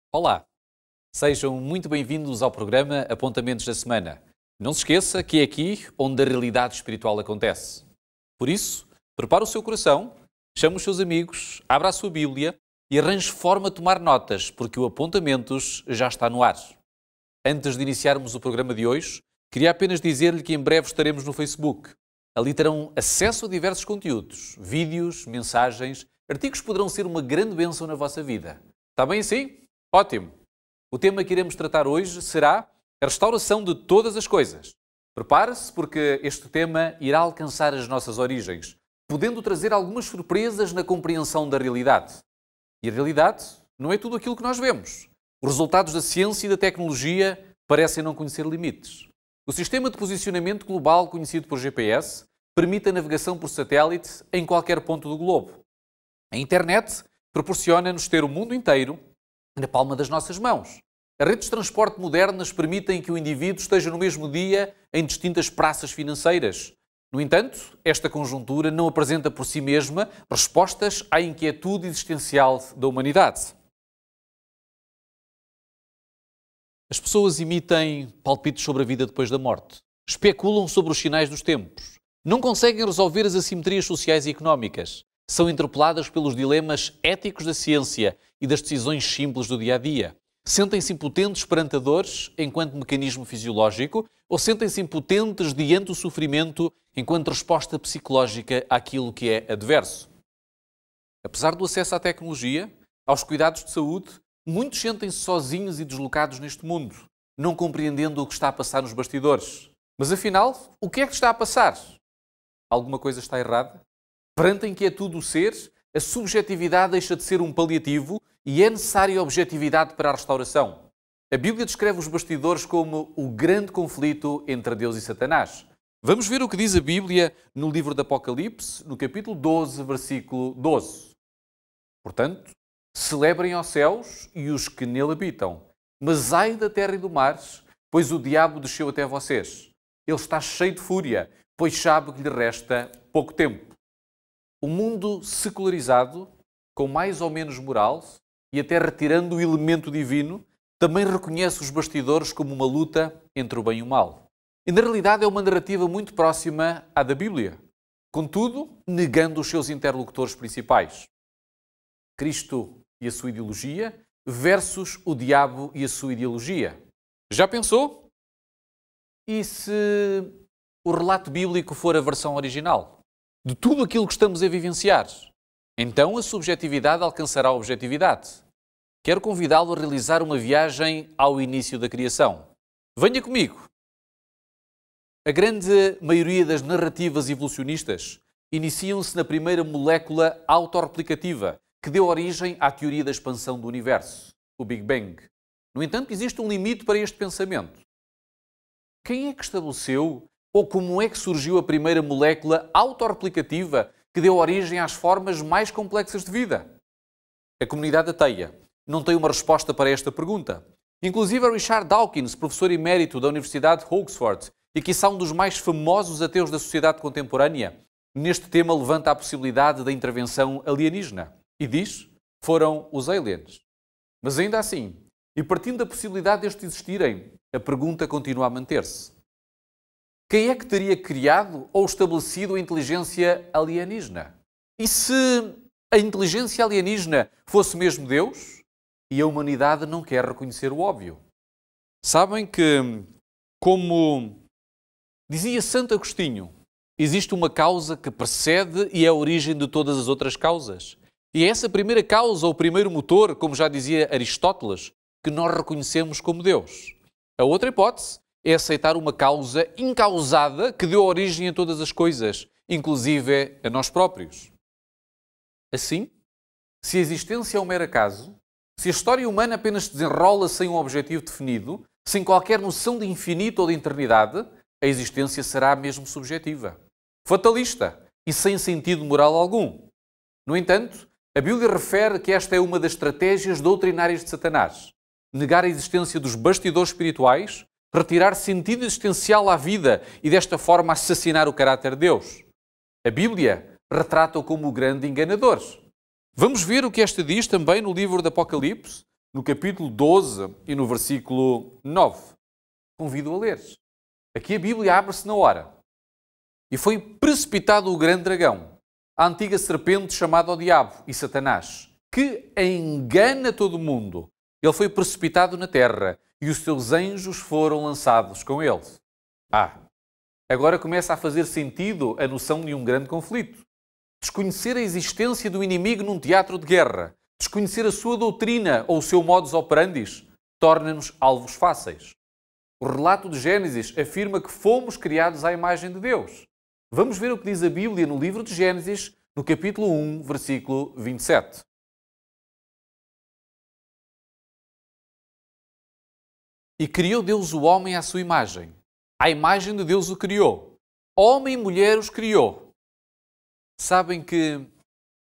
Olá, sejam muito bem-vindos ao programa Apontamentos da Semana. Não se esqueça que é aqui onde a realidade espiritual acontece. Por isso, prepare o seu coração, chame os seus amigos, abra a sua Bíblia e arranje forma de tomar notas, porque o Apontamentos já está no ar. Antes de iniciarmos o programa de hoje, queria apenas dizer-lhe que em breve estaremos no Facebook. Ali terão acesso a diversos conteúdos, vídeos, mensagens, artigos que poderão ser uma grande bênção na vossa vida. Está bem assim? Ótimo! O tema que iremos tratar hoje será a restauração de todas as coisas. Prepare-se porque este tema irá alcançar as nossas origens, podendo trazer algumas surpresas na compreensão da realidade. E a realidade não é tudo aquilo que nós vemos. Os resultados da ciência e da tecnologia parecem não conhecer limites. O sistema de posicionamento global conhecido por GPS permite a navegação por satélite em qualquer ponto do globo. A internet proporciona-nos ter o mundo inteiro na palma das nossas mãos. As redes de transporte modernas permitem que o indivíduo esteja no mesmo dia em distintas praças financeiras. No entanto, esta conjuntura não apresenta por si mesma respostas à inquietude existencial da humanidade. As pessoas emitem palpites sobre a vida depois da morte. Especulam sobre os sinais dos tempos. Não conseguem resolver as assimetrias sociais e económicas. São interpeladas pelos dilemas éticos da ciência e das decisões simples do dia-a-dia. Sentem-se impotentes perante a dores enquanto mecanismo fisiológico ou sentem-se impotentes diante do sofrimento enquanto resposta psicológica àquilo que é adverso. Apesar do acesso à tecnologia, aos cuidados de saúde, muitos sentem-se sozinhos e deslocados neste mundo, não compreendendo o que está a passar nos bastidores. Mas afinal, o que é que está a passar? Alguma coisa está errada? Perante a inquietude do ser, a subjetividade deixa de ser um paliativo e é necessária a objetividade para a restauração. A Bíblia descreve os bastidores como o grande conflito entre Deus e Satanás. Vamos ver o que diz a Bíblia no livro do Apocalipse, no capítulo 12, versículo 12. Portanto, celebrem aos céus e os que nele habitam, mas ai da terra e do mar, pois o diabo desceu até vocês. Ele está cheio de fúria, pois sabe que lhe resta pouco tempo. O mundo secularizado, com mais ou menos moral, e até retirando o elemento divino, também reconhece os bastidores como uma luta entre o bem e o mal. E na realidade é uma narrativa muito próxima à da Bíblia, contudo, negando os seus interlocutores principais. Cristo e a sua ideologia versus o diabo e a sua ideologia. Já pensou? E se o relato bíblico for a versão original de tudo aquilo que estamos a vivenciar? Então a subjetividade alcançará a objetividade. Quero convidá-lo a realizar uma viagem ao início da criação. Venha comigo. A grande maioria das narrativas evolucionistas iniciam-se na primeira molécula autorreplicativa, que deu origem à teoria da expansão do universo, o Big Bang. No entanto, existe um limite para este pensamento. Quem é que estabeleceu ou como é que surgiu a primeira molécula autorreplicativa que deu origem às formas mais complexas de vida? A comunidade ateia não tem uma resposta para esta pergunta. Inclusive, Richard Dawkins, professor emérito da Universidade de Oxford e quiçá um dos mais famosos ateus da sociedade contemporânea, neste tema levanta a possibilidade da intervenção alienígena e diz: foram os aliens. Mas ainda assim, e partindo da possibilidade destes existirem, a pergunta continua a manter-se. Quem é que teria criado ou estabelecido a inteligência alienígena? E se a inteligência alienígena fosse mesmo Deus e a humanidade não quer reconhecer o óbvio? Sabem que, como dizia Santo Agostinho, existe uma causa que precede e é a origem de todas as outras causas. E é essa primeira causa, ou primeiro motor, como já dizia Aristóteles, que nós reconhecemos como Deus. A outra hipótese é aceitar uma causa incausada que deu origem a todas as coisas, inclusive a nós próprios. Assim, se a existência é um mero acaso, se a história humana apenas se desenrola sem um objetivo definido, sem qualquer noção de infinito ou de eternidade, a existência será mesmo subjetiva, fatalista e sem sentido moral algum. No entanto, a Bíblia refere que esta é uma das estratégias doutrinárias de Satanás: negar a existência dos bastidores espirituais, retirar sentido existencial à vida e desta forma assassinar o caráter de Deus. A Bíblia retrata-o como o grande enganador. Vamos ver o que esta diz também no livro do Apocalipse, no capítulo 12 e no versículo 9. Convido a ler. Aqui a Bíblia abre-se na hora. E foi precipitado o grande dragão, a antiga serpente chamada o Diabo e Satanás, que engana todo o mundo. Ele foi precipitado na terra e os seus anjos foram lançados com ele. Agora começa a fazer sentido a noção de um grande conflito. Desconhecer a existência do inimigo num teatro de guerra, desconhecer a sua doutrina ou o seu modus operandi, torna-nos alvos fáceis. O relato de Gênesis afirma que fomos criados à imagem de Deus. Vamos ver o que diz a Bíblia no livro de Gênesis, no capítulo 1, versículo 27. E criou Deus o homem à sua imagem. À imagem de Deus o criou. Homem e mulher os criou. Sabem que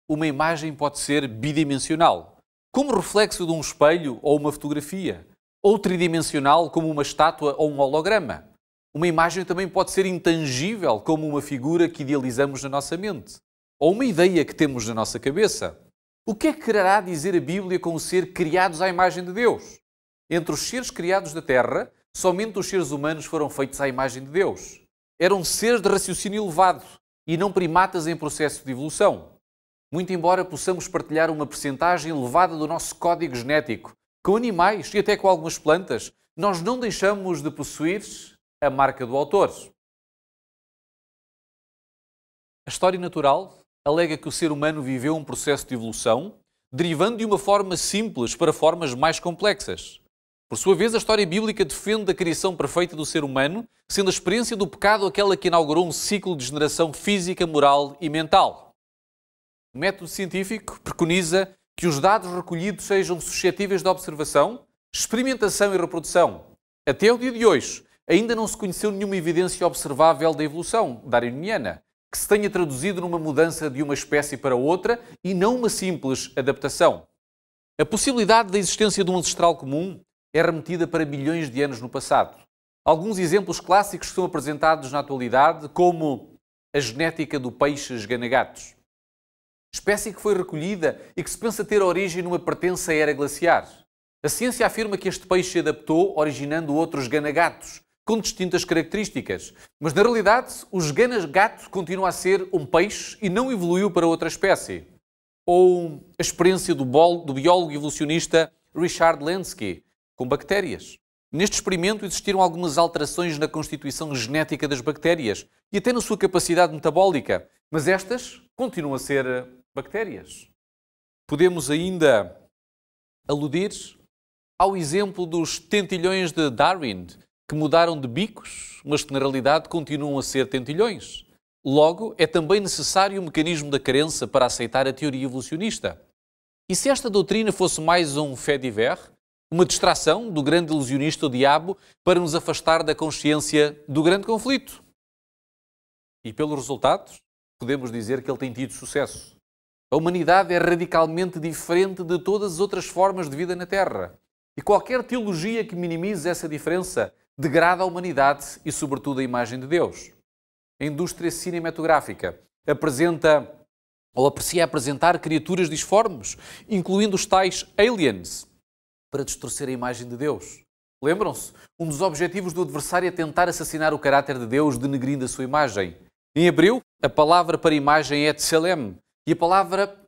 uma imagem pode ser bidimensional, como reflexo de um espelho ou uma fotografia, ou tridimensional, como uma estátua ou um holograma. Uma imagem também pode ser intangível, como uma figura que idealizamos na nossa mente, ou uma ideia que temos na nossa cabeça. O que é que quererá dizer a Bíblia com o ser criados à imagem de Deus? Entre os seres criados da Terra, somente os seres humanos foram feitos à imagem de Deus. Eram seres de raciocínio elevado e não primatas em processo de evolução. Muito embora possamos partilhar uma percentagem elevada do nosso código genético com animais e até com algumas plantas, nós não deixamos de possuir a marca do autor. A história natural alega que o ser humano viveu um processo de evolução, derivando de uma forma simples para formas mais complexas. Por sua vez, a história bíblica defende a criação perfeita do ser humano, sendo a experiência do pecado aquela que inaugurou um ciclo de degeneração física, moral e mental. O método científico preconiza que os dados recolhidos sejam suscetíveis de observação, experimentação e reprodução. Até o dia de hoje, ainda não se conheceu nenhuma evidência observável da evolução darwiniana, que se tenha traduzido numa mudança de uma espécie para outra e não uma simples adaptação. A possibilidade da existência de um ancestral comum é remetida para milhões de anos no passado. Alguns exemplos clássicos são apresentados na atualidade, como a genética do peixe esganagatos, espécie que foi recolhida e que se pensa ter origem numa pertença à era glaciar. A ciência afirma que este peixe se adaptou, originando outros ganagatos, com distintas características. Mas, na realidade, o esganagato continua a ser um peixe e não evoluiu para outra espécie. Ou a experiência do biólogo evolucionista Richard Lenski, com bactérias. Neste experimento existiram algumas alterações na constituição genética das bactérias e até na sua capacidade metabólica, mas estas continuam a ser bactérias. Podemos ainda aludir ao exemplo dos tentilhões de Darwin, que mudaram de bicos, mas que na realidade continuam a ser tentilhões. Logo, é também necessário o mecanismo da crença para aceitar a teoria evolucionista. E se esta doutrina fosse mais um fait divers, uma distração do grande ilusionista, o diabo, para nos afastar da consciência do grande conflito? E pelos resultados, podemos dizer que ele tem tido sucesso. A humanidade é radicalmente diferente de todas as outras formas de vida na Terra. E qualquer teologia que minimize essa diferença degrada a humanidade e, sobretudo, a imagem de Deus. A indústria cinematográfica apresenta ou aprecia apresentar criaturas disformes, incluindo os tais aliens, para distorcer a imagem de Deus. Lembram-se? Um dos objetivos do adversário é tentar assassinar o caráter de Deus, denegrindo a sua imagem. Em hebreu, a palavra para imagem é tselem, e a palavra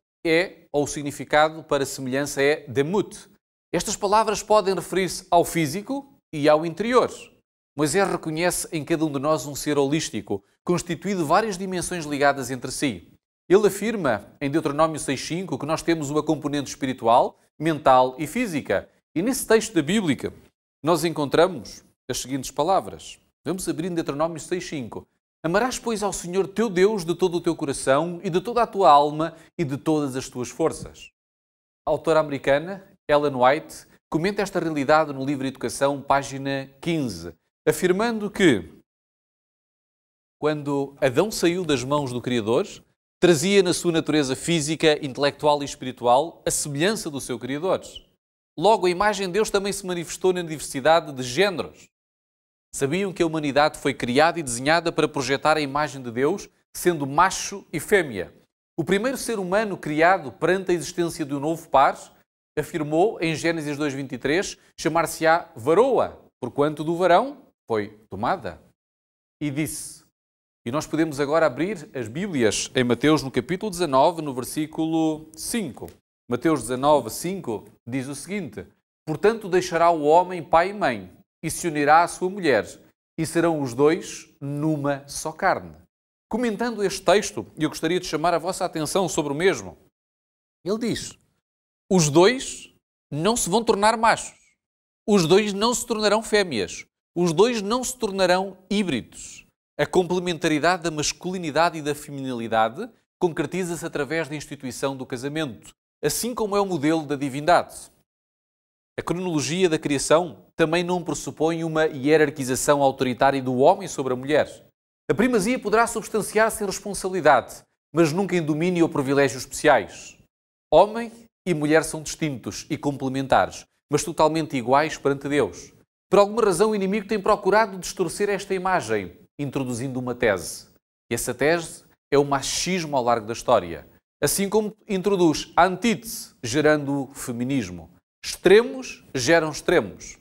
ou o significado para semelhança é demut. Estas palavras podem referir-se ao físico e ao interior. Moisés reconhece em cada um de nós um ser holístico, constituído de várias dimensões ligadas entre si. Ele afirma, em Deuteronômio 6,5, que nós temos uma componente espiritual, mental e física. E nesse texto da Bíblia, nós encontramos as seguintes palavras. Vamos abrir em Deuteronômio 6,5. Amarás, pois, ao Senhor teu Deus de todo o teu coração e de toda a tua alma e de todas as tuas forças. A autora americana, Ellen White, comenta esta realidade no livro Educação, página 15, afirmando que, quando Adão saiu das mãos do Criador, trazia na sua natureza física, intelectual e espiritual a semelhança do seu Criador. Logo, a imagem de Deus também se manifestou na diversidade de géneros. Sabiam que a humanidade foi criada e desenhada para projetar a imagem de Deus, sendo macho e fêmea. O primeiro ser humano criado perante a existência de um novo par afirmou em Gênesis 2:23, chamar-se-á varoa, porquanto do varão foi tomada. E disse, e nós podemos agora abrir as Bíblias em Mateus no capítulo 19, no versículo 5. Mateus 19, 5 diz o seguinte, portanto deixará o homem pai e mãe, e se unirá à sua mulher, e serão os dois numa só carne. Comentando este texto, eu gostaria de chamar a vossa atenção sobre o mesmo. Ele diz, os dois não se vão tornar machos, os dois não se tornarão fêmeas, os dois não se tornarão híbridos. A complementaridade da masculinidade e da feminilidade concretiza-se através da instituição do casamento, assim como é o modelo da divindade. A cronologia da criação também não pressupõe uma hierarquização autoritária do homem sobre a mulher. A primazia poderá substanciar-se em responsabilidade, mas nunca em domínio ou privilégios especiais. Homem e mulher são distintos e complementares, mas totalmente iguais perante Deus. Por alguma razão, o inimigo tem procurado distorcer esta imagem, introduzindo uma tese. E essa tese é o machismo ao largo da história, assim como introduz a antítese, gerando o feminismo. Extremos geram extremos.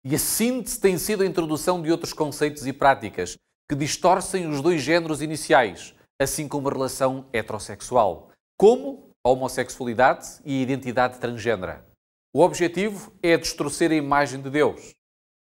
E a síntese tem sido a introdução de outros conceitos e práticas que distorcem os dois géneros iniciais, assim como a relação heterossexual, como a homossexualidade e a identidade transgênera. O objetivo é distorcer a imagem de Deus.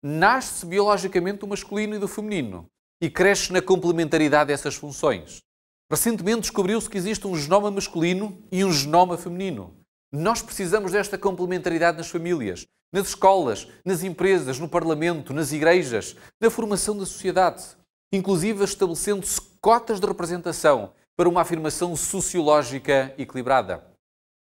Nasce biologicamente o masculino e do feminino e cresce na complementaridade dessas funções. Recentemente descobriu-se que existe um genoma masculino e um genoma feminino. Nós precisamos desta complementaridade nas famílias, nas escolas, nas empresas, no parlamento, nas igrejas, na formação da sociedade, inclusive estabelecendo-se cotas de representação para uma afirmação sociológica equilibrada.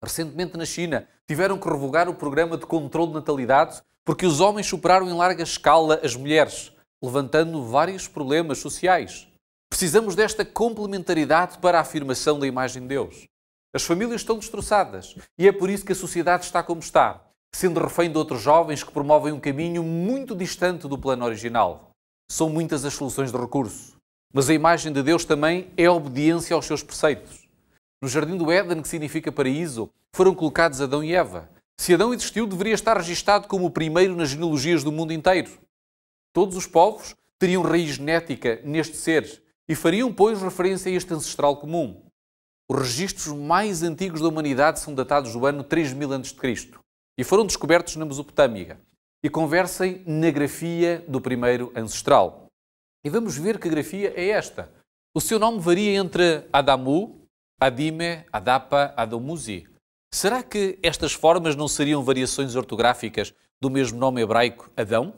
Recentemente na China tiveram que revogar o programa de controle de natalidade porque os homens superaram em larga escala as mulheres, levantando vários problemas sociais. Precisamos desta complementaridade para a afirmação da imagem de Deus. As famílias estão destroçadas e é por isso que a sociedade está como está, sendo refém de outros jovens que promovem um caminho muito distante do plano original. São muitas as soluções de recurso, mas a imagem de Deus também é a obediência aos seus preceitos. No Jardim do Éden, que significa paraíso, foram colocados Adão e Eva. Se Adão existiu, deveria estar registado como o primeiro nas genealogias do mundo inteiro. Todos os povos teriam raiz genética neste ser e fariam, pois, referência a este ancestral comum. Os registros mais antigos da humanidade são datados do ano 3000 a.C. e foram descobertos na Mesopotâmia e conversem na grafia do primeiro ancestral. E vamos ver que grafia é esta. O seu nome varia entre Adamu, Adime, Adapa, Adomuzi. Será que estas formas não seriam variações ortográficas do mesmo nome hebraico Adão?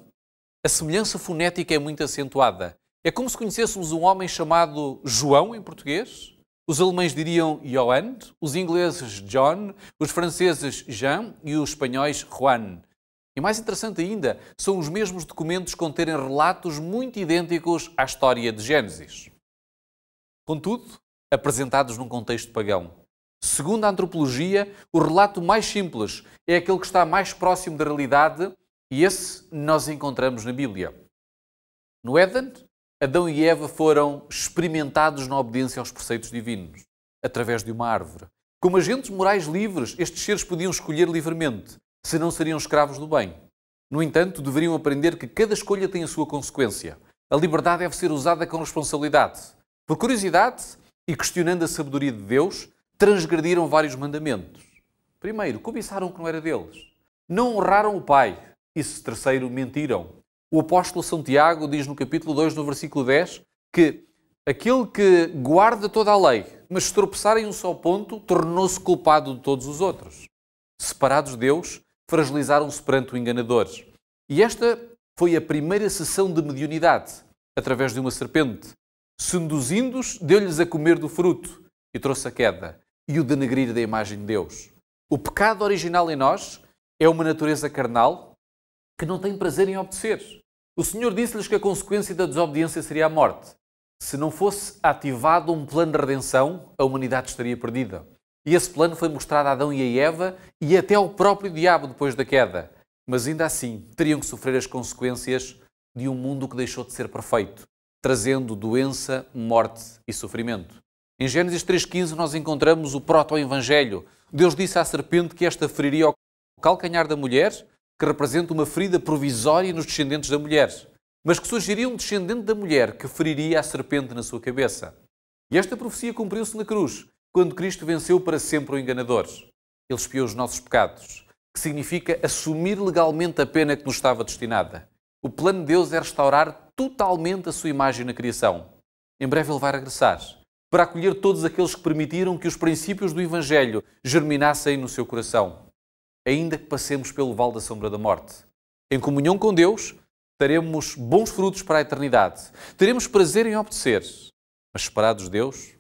A semelhança fonética é muito acentuada. É como se conhecêssemos um homem chamado João em português. Os alemães diriam Johann, os ingleses John, os franceses Jean e os espanhóis Juan. E mais interessante ainda, são os mesmos documentos conterem relatos muito idênticos à história de Gênesis. Contudo, apresentados num contexto pagão. Segundo a antropologia, o relato mais simples é aquele que está mais próximo da realidade e esse nós encontramos na Bíblia. No Éden, Adão e Eva foram experimentados na obediência aos preceitos divinos, através de uma árvore. Como agentes morais livres, estes seres podiam escolher livremente, senão seriam escravos do bem. No entanto, deveriam aprender que cada escolha tem a sua consequência. A liberdade deve ser usada com responsabilidade. Por curiosidade e questionando a sabedoria de Deus, transgrediram vários mandamentos. Primeiro, cobiçaram o que não era deles. Não honraram o pai. E terceiro, mentiram. O apóstolo São Tiago diz no capítulo 2, no versículo 10, que aquele que guarda toda a lei, mas se tropeçar em um só ponto, tornou-se culpado de todos os outros. Separados de Deus, fragilizaram-se perante o enganador. E esta foi a primeira sessão de mediunidade, através de uma serpente. Seduzindo-os, deu-lhes a comer do fruto e trouxe a queda e o denegrir da imagem de Deus. O pecado original em nós é uma natureza carnal que não tem prazer em obedecer. O Senhor disse-lhes que a consequência da desobediência seria a morte. Se não fosse ativado um plano de redenção, a humanidade estaria perdida. E esse plano foi mostrado a Adão e a Eva e até ao próprio diabo depois da queda. Mas ainda assim, teriam que sofrer as consequências de um mundo que deixou de ser perfeito, trazendo doença, morte e sofrimento. Em Gênesis 3,15 nós encontramos o proto-evangelho. Deus disse à serpente que esta feriria o calcanhar da mulher, que representa uma ferida provisória nos descendentes da mulher, mas que surgiria um descendente da mulher que feriria a serpente na sua cabeça. E esta profecia cumpriu-se na cruz, quando Cristo venceu para sempre o enganador. Ele expiou os nossos pecados, que significa assumir legalmente a pena que nos estava destinada. O plano de Deus é restaurar totalmente a sua imagem na criação. Em breve Ele vai regressar para acolher todos aqueles que permitiram que os princípios do Evangelho germinassem no seu coração, ainda que passemos pelo vale da sombra da morte. Em comunhão com Deus, teremos bons frutos para a eternidade. Teremos prazer em obedecer. Mas separados de Deus,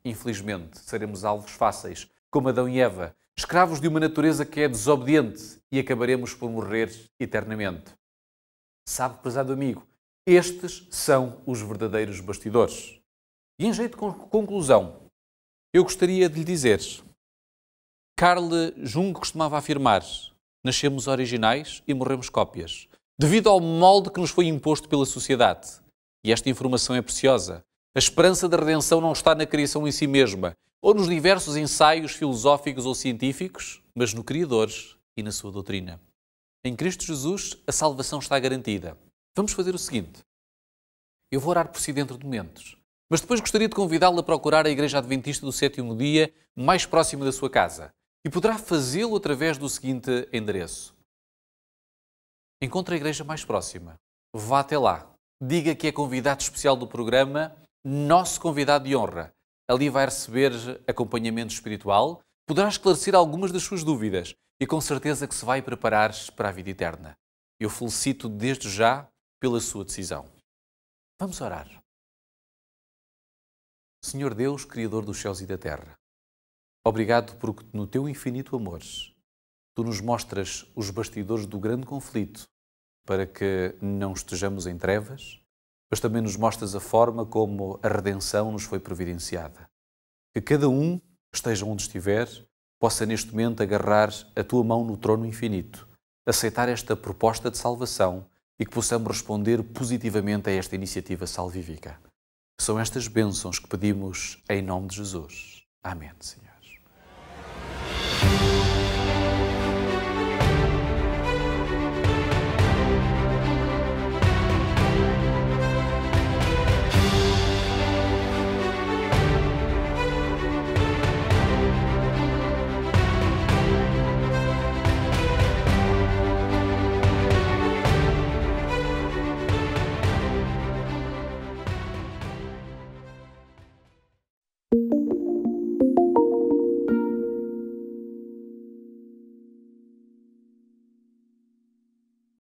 infelizmente, seremos alvos fáceis, como Adão e Eva, escravos de uma natureza que é desobediente, e acabaremos por morrer eternamente. Sabe, prezado amigo, estes são os verdadeiros bastidores. E em jeito de conclusão, eu gostaria de lhe dizer: Carl Jung costumava afirmar: nascemos originais e morremos cópias, devido ao molde que nos foi imposto pela sociedade. E esta informação é preciosa. A esperança da redenção não está na criação em si mesma, ou nos diversos ensaios filosóficos ou científicos, mas no Criador e na sua doutrina. Em Cristo Jesus, a salvação está garantida. Vamos fazer o seguinte: eu vou orar por si dentro de momentos, mas depois gostaria de convidá-lo a procurar a Igreja Adventista do Sétimo Dia mais próxima da sua casa. E poderá fazê-lo através do seguinte endereço: encontre a igreja mais próxima, vá até lá, diga que é convidado especial do programa, nosso convidado de honra. Ali vai receber acompanhamento espiritual, poderá esclarecer algumas das suas dúvidas e com certeza que se vai preparar para a vida eterna. Eu felicito desde já pela sua decisão. Vamos orar. Senhor Deus, Criador dos céus e da terra, obrigado porque no teu infinito amor tu nos mostras os bastidores do grande conflito para que não estejamos em trevas, mas também nos mostras a forma como a redenção nos foi providenciada. Que cada um, esteja onde estiver, possa neste momento agarrar a tua mão no trono infinito, aceitar esta proposta de salvação e que possamos responder positivamente a esta iniciativa salvífica. São estas bênçãos que pedimos em nome de Jesus. Amém, Senhor.